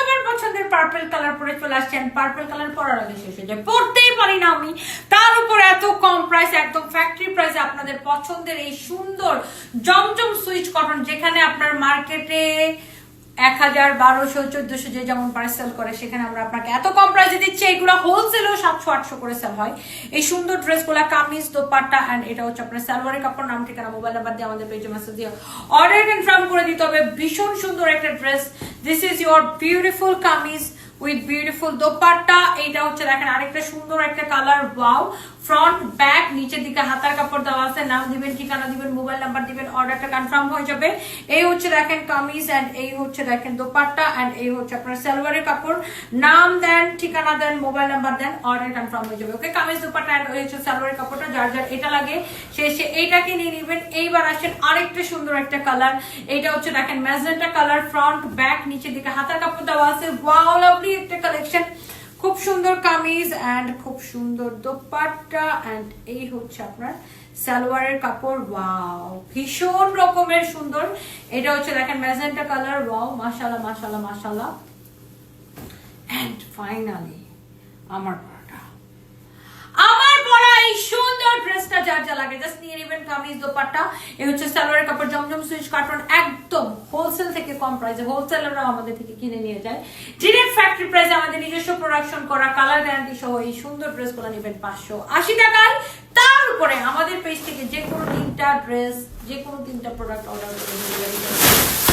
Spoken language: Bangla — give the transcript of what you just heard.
সবার পছন্দের পার্পল কালার পরে চলে আসছেন। পার্পল কালার পরার আগে শেষ হয়ে যায়, পরতেই পারি না আমি, তার উপর এত কম প্রাইস, একদম ফ্যাক্টরি প্রাইসে আপনাদের পছন্দের এই সুন্দর জমজম সুইচ কটন, যেখানে আপনার মার্কেটে 1000, 1200, 1400 যে যেমন প্রাইস সেল করে, সেখানে আমরা আপনাকে এত কম প্রাইসে দিচ্ছি। এগুলো হোলসেলও 700, 800 করে সেল হয়। এই সুন্দর ড্রেসগুলো কামিজ, দোপাট্টা এন্ড এটা হচ্ছে আপনার সালোয়ারের কাপড়। নাম ঠিকানা মোবাইল নাম্বার দিয়ে আমাদের পেজে মেসেজ দিয়ে অর্ডার কনফার্ম করে দিতে হবে। ভীষণ সুন্দর একটা dress. This is your beautiful kameez with beautiful dupatta. এইটা হচ্ছে দেখেন আরেকটা সুন্দর একটা কালার, ওয়াও। ফ্রন্ট ব্যাক নিচের দিকে হাতার কাপড় দেওয়া আছে। নাম দিবেন, ঠিকানা দিবেন, মোবাইল নাম্বার দিবেন, অর্ডারটা কনফার্ম হয়ে যাবে। এই হচ্ছে দেখেন কামিজ এন্ড এই হচ্ছে দেখেন দোপাট্টা এন্ড এই হচ্ছে আপনার সালোয়ারের কাপড়। নাম দেন, ঠিকানা দেন, মোবাইল নাম্বার দেন, অর্ডার কনফার্ম হয়ে যাবে। ওকে, কামিজ দোপাট্টা এন্ড এই হচ্ছে সালোয়ারের কাপড়টা। যার যার এটা লাগে সে এইটাকে নিয়ে নেবেন। এইবার আসেন আরেকটা সুন্দর একটা কালার। এইটা হচ্ছে দেখেন ম্যাজেন্টা কালার, ফ্রন্ট ব্যাক নিচের দিকে হাতার কাপড় দেওয়া আছে। ওয়াও, লাভলি একটা কালেকশন। খুব সুন্দর কামিজ এন্ড খুব সুন্দর দোপাট্টা এন্ড এই হচ্ছে আপনার সালোয়ারের কাপড়। ওয়াও, ভীষণ রকমের সুন্দর। এটা হচ্ছে দেখেন ম্যাজেন্টা কালার। ওয়াও, মাশাআল্লাহ মাশাআল্লাহ মাশাআল্লাহ। এন্ড ফাইনালি আমার পরা এই সুন্দর ড্রেসটা যার যা লাগে জাস্ট নিয়ে নেবেন। কামিজ দোপাট্টা, এই হচ্ছে সালোয়ারের কাপড়, জমজম সুইচ কাটন, একদম হোলসেল থেকে কম প্রাইসে। হোলসেলাররা আমাদের থেকে কিনে নিয়ে যায় ডিরেক্ট ফ্যাক্টরি প্রাইসে। আমাদের নিজস্ব প্রোডাকশন করা, কালার গ্যারান্টি সহ এই সুন্দর ড্রেসগুলো নেবেন 580 টাকায়। তার উপরে আমাদের পেজ থেকে যে কোনো 3টা ড্রেস, যে কোনো 3টা প্রোডাক্ট অর্ডার করে